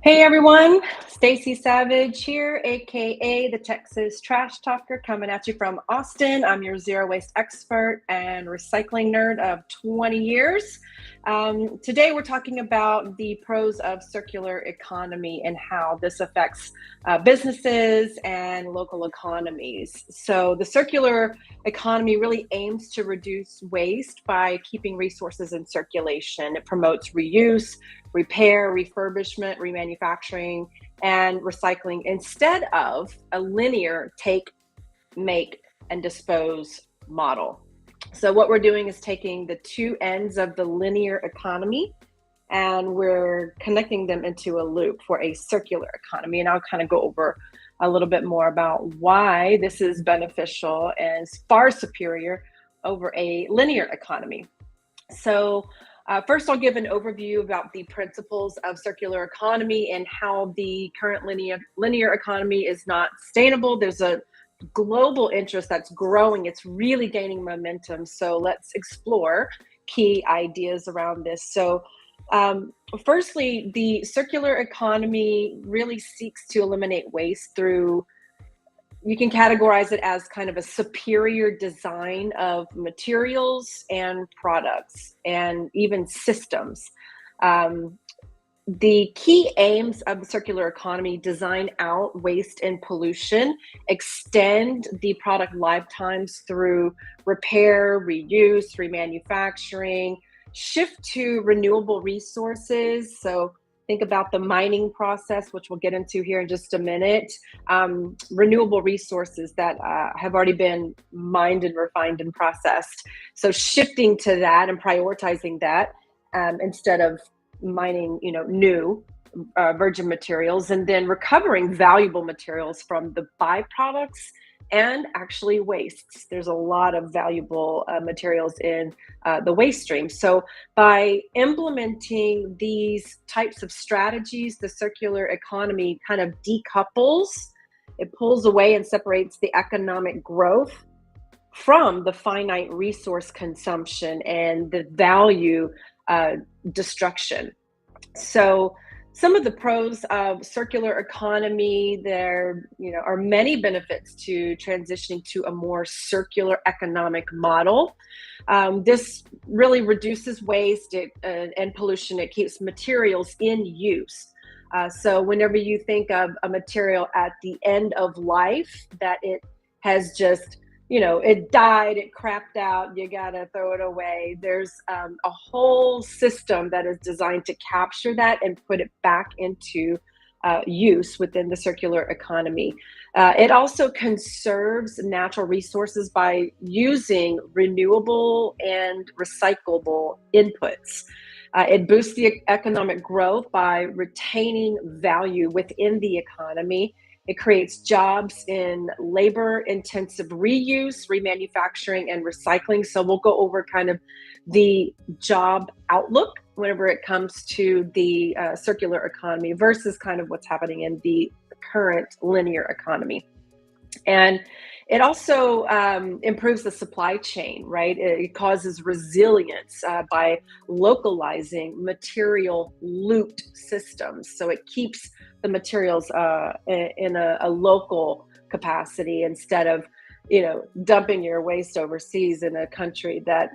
Hey everyone, Stacy Savage here, aka the Texas Trash Talker, coming at you from Austin. I'm your zero waste expert and recycling nerd of 20 years. Today we're talking about the pros of circular economy and how this affects businesses and local economies. So the circular economy really aims to reduce waste by keeping resources in circulation. It promotes reuse, repair, refurbishment, remanufacturing, and recycling instead of a linear take, make, and dispose model. So what we're doing is taking the two ends of the linear economy and we're connecting them into a loop for a circular economy. And I'll kind of go over a little bit more about why this is beneficial and far superior over a linear economy. So first, I'll give an overview about the principles of circular economy and how the current linear economy is not sustainable. There's a global interest that's growing. It's really gaining momentum. So let's explore key ideas around this. So firstly, the circular economy really seeks to eliminate waste through, you can categorize it as kind of a superior design of materials and products and even systems. The key aims of the circular economy: design out waste and pollution, extend the product lifetimes through repair, reuse, remanufacturing, shift to renewable resources. So think about the mining process, which we'll get into here in just a minute. Renewable resources that have already been mined and refined and processed. So shifting to that and prioritizing that instead of mining, new virgin materials, and then recovering valuable materials from the byproducts and actually wastes. There's a lot of valuable materials in the waste stream. So by implementing these types of strategies, the circular economy kind of decouples, it pulls away and separates the economic growth from the finite resource consumption and the value destruction. So some of the pros of circular economy, there are many benefits to transitioning to a more circular economic model. This really reduces waste and pollution. It keeps materials in use. So whenever you think of a material at the end of life, that it has just it died, it crapped out, you gotta throw it away. There's a whole system that is designed to capture that and put it back into use within the circular economy. It also conserves natural resources by using renewable and recyclable inputs. It boosts the economic growth by retaining value within the economy. It creates jobs in labor-intensive reuse, remanufacturing, and recycling. So we'll go over kind of the job outlook whenever it comes to the circular economy versus kind of what's happening in the current linear economy. And it also improves the supply chain, right? It causes resilience by localizing material looped systems. So it keeps the materials in a local capacity instead of, dumping your waste overseas in a country that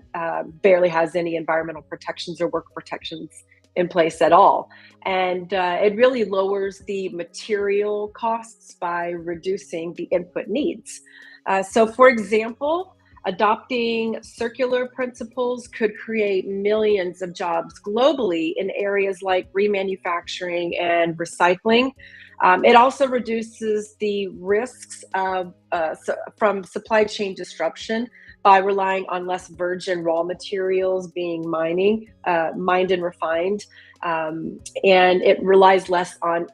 barely has any environmental protections or work protections in place at all. And it really lowers the material costs by reducing the input needs. So for example, adopting circular principles could create millions of jobs globally in areas like remanufacturing and recycling. It also reduces the risks of from supply chain disruption by relying on less virgin raw materials being mined and refined, and it relies less on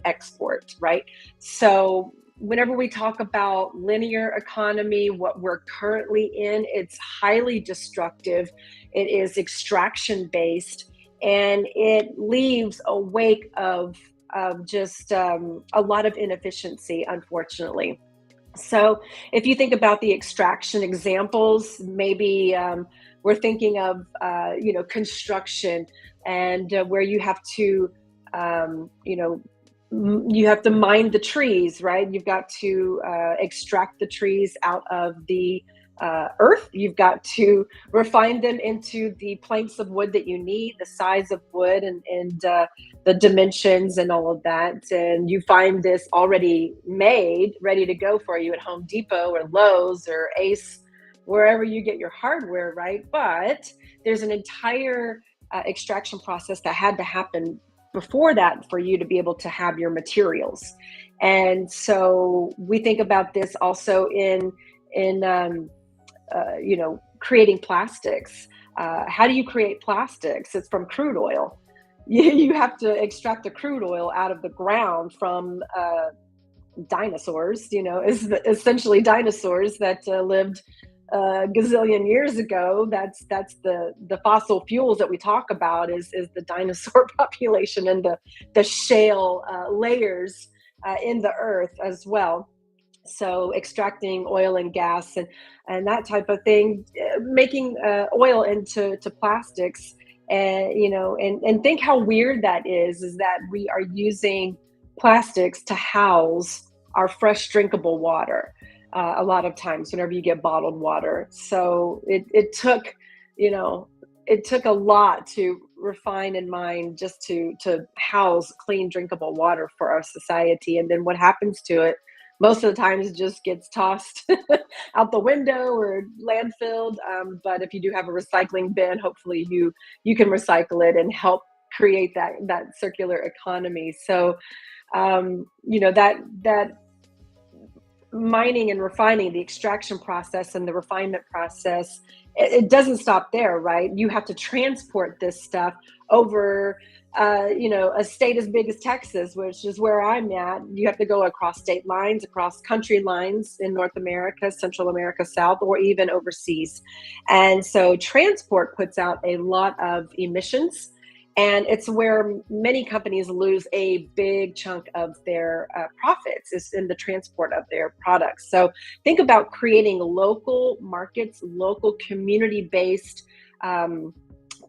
export, right? So whenever we talk about linear economy, what we're currently in, it's highly destructive. It is extraction based, and it leaves a wake of just a lot of inefficiency, unfortunately. So if you think about the extraction examples, maybe we're thinking of, construction and where you have to You know, you have to mine the trees, right? You've got to extract the trees out of the earth. You've got to refine them into the planks of wood that you need, the size of wood, and the dimensions and all of that. And you find this already made, ready to go for you at Home Depot or Lowe's or Ace, wherever you get your hardware, right? But there's an entire extraction process that had to happen before that for you to be able to have your materials. And so we think about this also in creating plastics. How do you create plastics? It's from crude oil. You have to extract the crude oil out of the ground from dinosaurs. Is essentially dinosaurs that lived a gazillion years ago. That's the fossil fuels that we talk about is the dinosaur population and the shale layers in the earth as well. So extracting oil and gas and that type of thing, making oil into plastics, and think how weird that is that we are using plastics to house our fresh drinkable water. A lot of times whenever you get bottled water. So it took a lot to refine and mine just to house clean drinkable water for our society. And then what happens to it most of the times it just gets tossed out the window or landfilled. But if you do have a recycling bin, hopefully you can recycle it and help create that circular economy. So that mining and refining, the extraction process and the refinement process, it doesn't stop there, right? You have to transport this stuff over a state as big as Texas, which is where I'm at. You have to go across state lines, across country lines in North America, Central America, South, or even overseas. And so transport puts out a lot of emissions. And it's where many companies lose a big chunk of their profits is in the transport of their products. So think about creating local markets, local community-based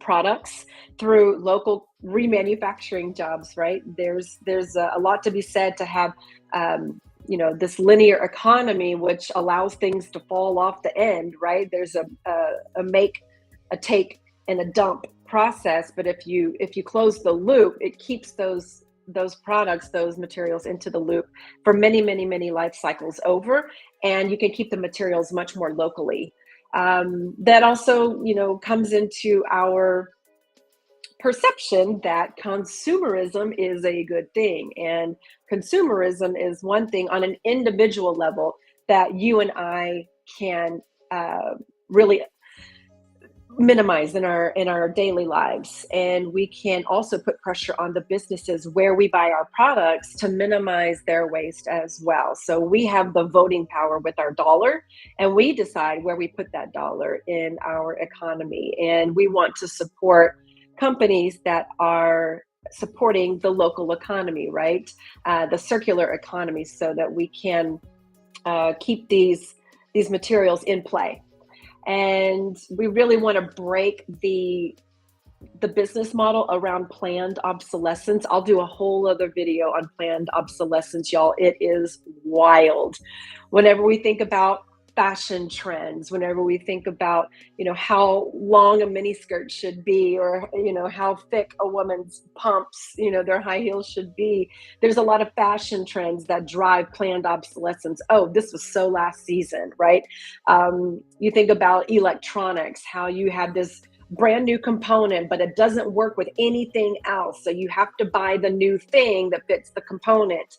products through local remanufacturing jobs, right? There's a lot to be said to have, this linear economy, which allows things to fall off the end, right? There's a make, a take, and a dump process, but if you close the loop, it keeps those products, those materials into the loop for many, many, many life cycles over, and you can keep the materials much more locally. That also, comes into our perception that consumerism is a good thing, and consumerism is one thing on an individual level that you and I can really minimize in our daily lives. And we can also put pressure on the businesses where we buy our products to minimize their waste as well. So we have the voting power with our dollar, and we decide where we put that dollar in our economy. And we want to support companies that are supporting the local economy, right? The circular economy, so that we can keep these materials in play. And we really want to break the business model around planned obsolescence. I'll do a whole other video on planned obsolescence, y'all. It is wild. Whenever we think about fashion trends, whenever we think about, how long a miniskirt should be, or, how thick a woman's pumps, their high heels should be, there's a lot of fashion trends that drive planned obsolescence. Oh, this was so last season, right? You think about electronics, how you have this brand new component, but it doesn't work with anything else. So you have to buy the new thing that fits the component.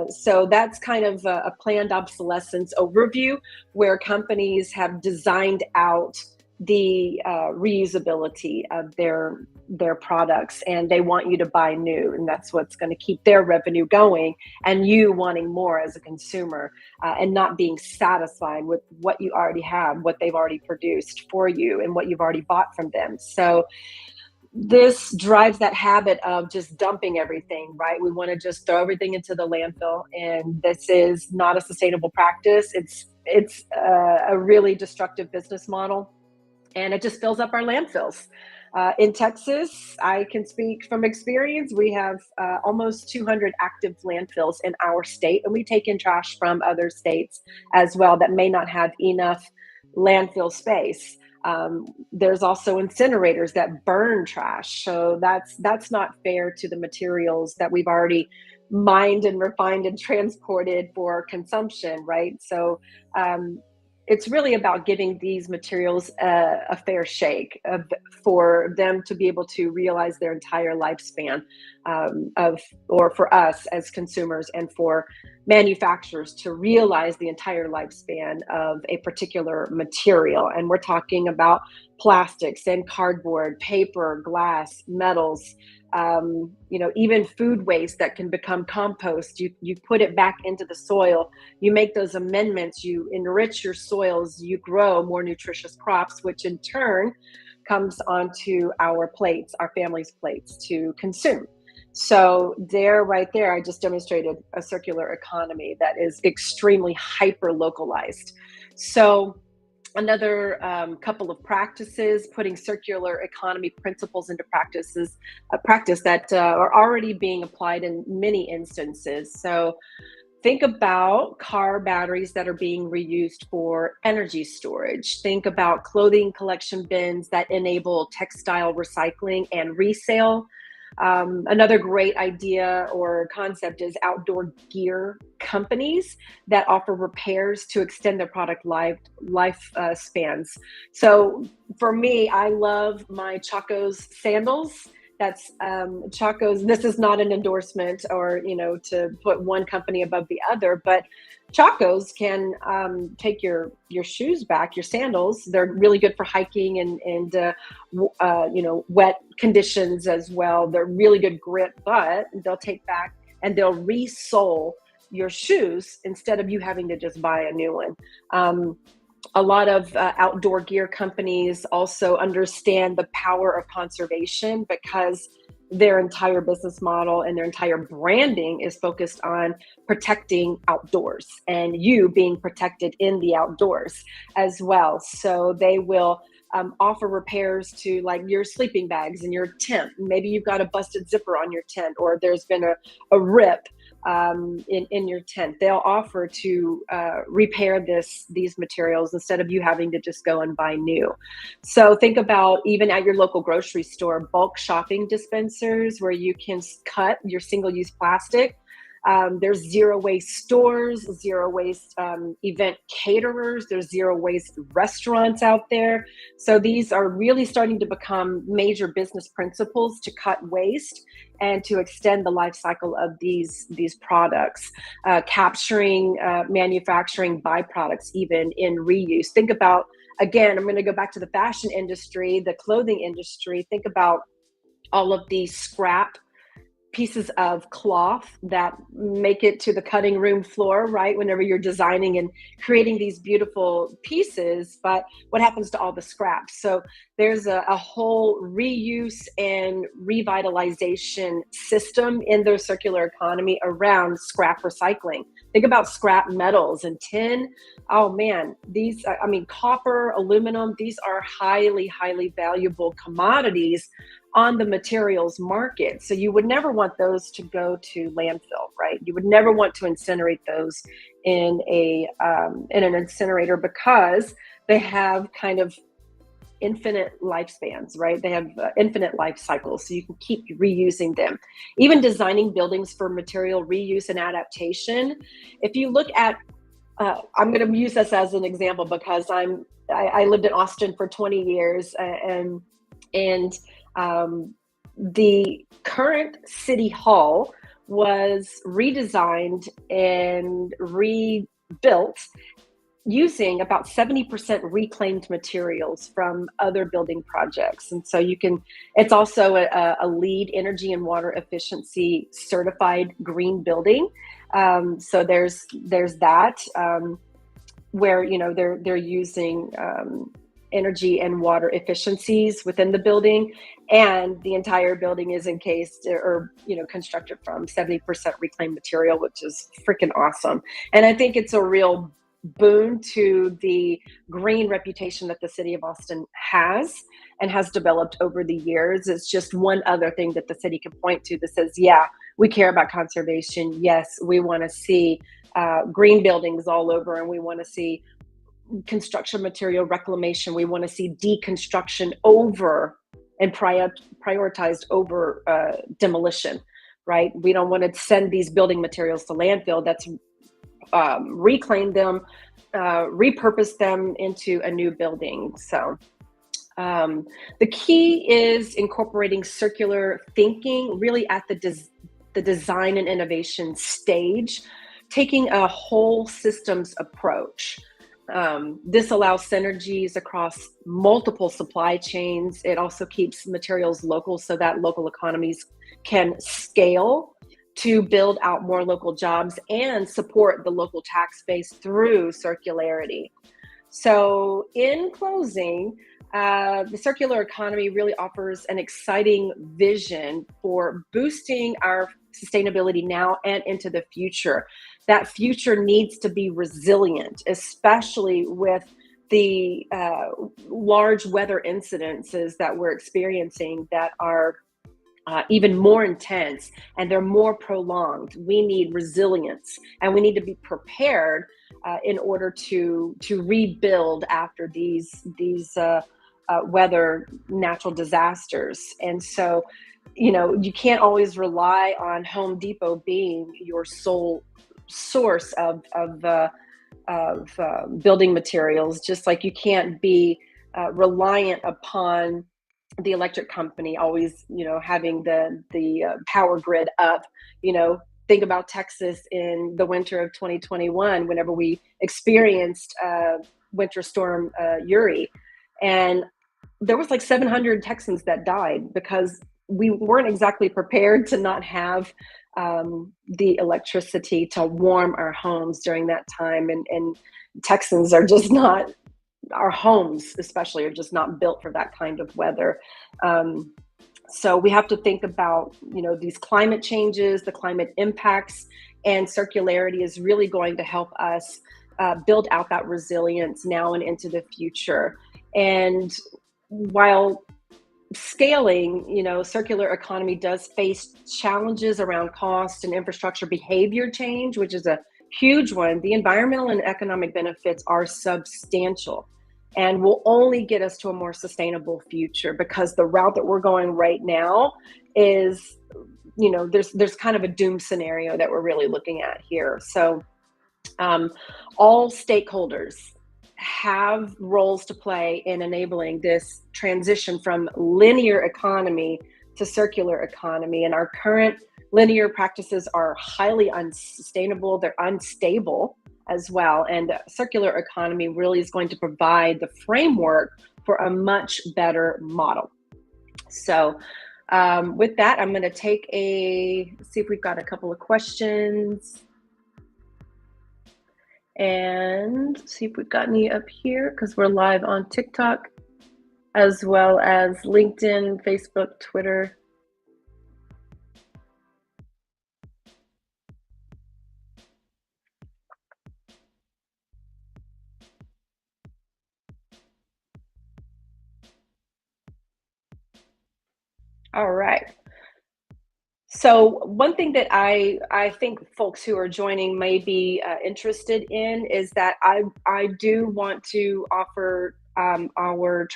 So that's kind of a planned obsolescence overview, where companies have designed out the reusability of their products, and they want you to buy new, and that's what's going to keep their revenue going, and you wanting more as a consumer, and not being satisfied with what you already have, what they've already produced for you, and what you've already bought from them. So this drives that habit of just dumping everything, right? We want to just throw everything into the landfill, and this is not a sustainable practice. It's a really destructive business model, and it just fills up our landfills. In Texas, I can speak from experience. We have almost 200 active landfills in our state, and we take in trash from other states as well that may not have enough landfill space. There's also incinerators that burn trash, so that's not fair to the materials that we've already mined and refined and transported for consumption, right? So um, it's really about giving these materials a fair shake for them to be able to realize their entire lifespan or for us as consumers and for manufacturers to realize the entire lifespan of a particular material. And we're talking about plastics and cardboard, paper, glass, metals, even food waste that can become compost. You put it back into the soil, you make those amendments, you enrich your soils, you grow more nutritious crops, which in turn comes onto our plates, our family's plates to consume. So right there, I just demonstrated a circular economy that is extremely hyper localized. So another couple of practices, putting circular economy principles into practice that are already being applied in many instances. So think about car batteries that are being reused for energy storage. Think about clothing collection bins that enable textile recycling and resale. Another great idea or concept is outdoor gear companies that offer repairs to extend their product life spans. So for me, I love my Chaco's sandals. That's Chaco's. This is not an endorsement or to put one company above the other, but Chaco's can take your shoes back, your sandals. They're really good for hiking and wet conditions as well. They're really good grip, but they'll take back and they'll re-sole your shoes instead of you having to just buy a new one. A lot of outdoor gear companies also understand the power of conservation because their entire business model and their entire branding is focused on protecting outdoors and you being protected in the outdoors as well. So they will offer repairs to like your sleeping bags and your tent. Maybe you've got a busted zipper on your tent or there's been a rip in your tent. They'll offer to repair these materials instead of you having to just go and buy new. So think about even at your local grocery store, bulk shopping dispensers where you can cut your single-use plastic. There's zero waste stores, zero waste event caterers, there's zero waste restaurants out there. So these are really starting to become major business principles to cut waste and to extend the life cycle of these products, capturing manufacturing byproducts even in reuse. Think about, again, I'm going to go back to the fashion industry, the clothing industry. Think about all of these scrap pieces of cloth that make it to the cutting room floor, right? Whenever you're designing and creating these beautiful pieces, but what happens to all the scraps? So there's a whole reuse and revitalization system in the circular economy around scrap recycling. Think about scrap metals and tin. Oh man, copper, aluminum, these are highly, highly valuable commodities on the materials market. So you would never want those to go to landfill, right? You would never want to incinerate those in an incinerator because they have kind of infinite lifespans, right? They have infinite life cycles, so you can keep reusing them. Even designing buildings for material reuse and adaptation. If you look at, I'm going to use this as an example because I lived in Austin for 20 years and the current city hall was redesigned and rebuilt using about 70% reclaimed materials from other building projects. And so it's also a LEED energy and water efficiency certified green building. So there's that where, they're using energy and water efficiencies within the building, and the entire building is encased or constructed from 70% reclaimed material, which is freaking awesome. And I think it's a real boon to the green reputation that the city of Austin has and has developed over the years. It's just one other thing that the city can point to that says, yeah, we care about conservation. Yes, we want to see green buildings all over, and we want to see construction material reclamation. We want to see deconstruction over and prioritized over demolition, right? We don't want to send these building materials to landfill. That's reclaim them, repurpose them into a new building. So the key is incorporating circular thinking really at the design and innovation stage, taking a whole systems approach. This allows synergies across multiple supply chains. It also keeps materials local so that local economies can scale to build out more local jobs and support the local tax base through circularity. So in closing, the circular economy really offers an exciting vision for boosting our sustainability now and into the future. That future needs to be resilient, especially with the large weather incidences that we're experiencing that are even more intense and they're more prolonged. We need resilience, and we need to be prepared in order to rebuild after these weather natural disasters. And so, you can't always rely on Home Depot being your sole source of building materials, just like you can't be reliant upon the electric company always, having the power grid up. Think about Texas in the winter of 2021, whenever we experienced winter storm Uri, and there was like 700 Texans that died because we weren't exactly prepared to not have the electricity to warm our homes during that time. And Texans are just not, our homes especially are just not built for that kind of weather. So we have to think about, these climate changes, the climate impacts, and circularity is really going to help us build out that resilience now and into the future. And while scaling, circular economy does face challenges around cost and infrastructure behavior change, which is a huge one. The environmental and economic benefits are substantial and will only get us to a more sustainable future, because the route that we're going right now is, there's kind of a doom scenario that we're really looking at here. So all stakeholders have roles to play in enabling this transition from linear economy to circular economy. And our current linear practices are highly unsustainable. They're unstable as well. And circular economy really is going to provide the framework for a much better model. So with that, I'm going to see if we've got a couple of questions and see if we've got any up here, because we're live on TikTok as well as LinkedIn, Facebook, Twitter. All right. So one thing that I think folks who are joining may be interested in is that I do want to offer our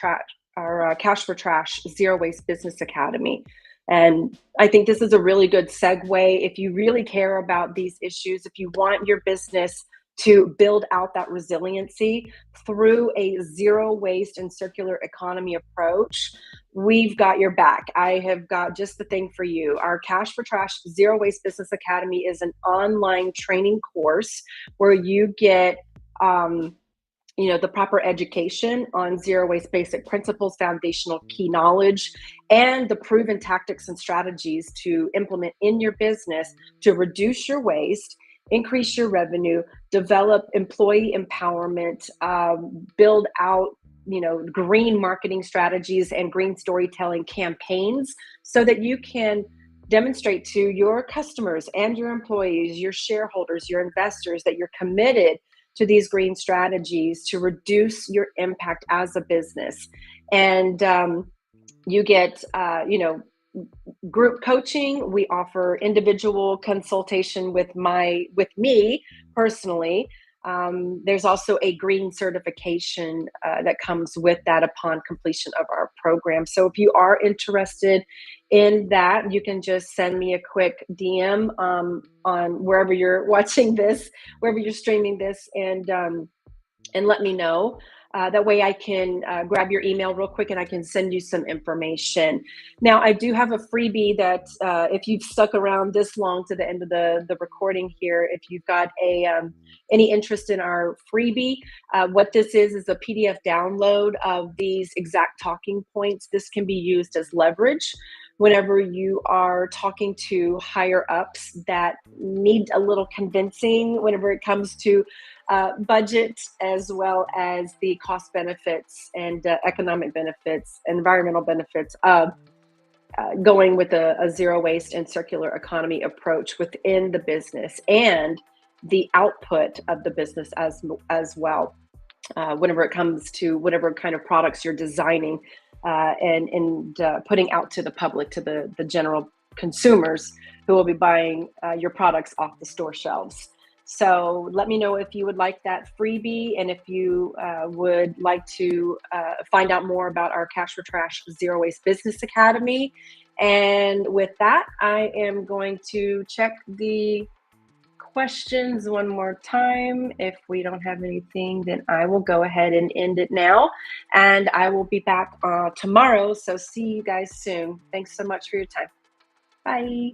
Cash for Trash Zero Waste Business Academy. And I think this is a really good segue. If you really care about these issues, if you want your business to build out that resiliency through a zero waste and circular economy approach, we've got your back. I have got just the thing for you. Our Cash for Trash Zero Waste Business Academy is an online training course where you get the proper education on zero waste basic principles, foundational key knowledge, and the proven tactics and strategies to implement in your business to reduce your waste, increase your revenue, develop employee empowerment, build out green marketing strategies and green storytelling campaigns so that you can demonstrate to your customers and your employees, your shareholders, your investors that you're committed to these green strategies to reduce your impact as a business. And you get, group coaching. We offer individual consultation with me personally. There's also a green certification that comes with that upon completion of our program. So if you are interested in that, you can just send me a quick DM on wherever you're watching this, wherever you're streaming this, and let me know. That way I can grab your email real quick and I can send you some information. Now, I do have a freebie that if you've stuck around this long to the end of the recording here, if you've got any interest in our freebie, what this is a PDF download of these exact talking points. This can be used as leverage whenever you are talking to higher ups that need a little convincing whenever it comes to budget, as well as the cost benefits and economic benefits, environmental benefits of going with a zero waste and circular economy approach within the business and the output of the business as well. Whenever it comes to whatever kind of products you're designing and putting out to the public, to the general consumers who will be buying your products off the store shelves. So let me know if you would like that freebie, and if you would like to find out more about our Cash for Trash Zero Waste Business Academy. And with that, I am going to check the questions one more time. If we don't have anything, then I will go ahead and end it now. And I will be back tomorrow. So see you guys soon. Thanks so much for your time. Bye.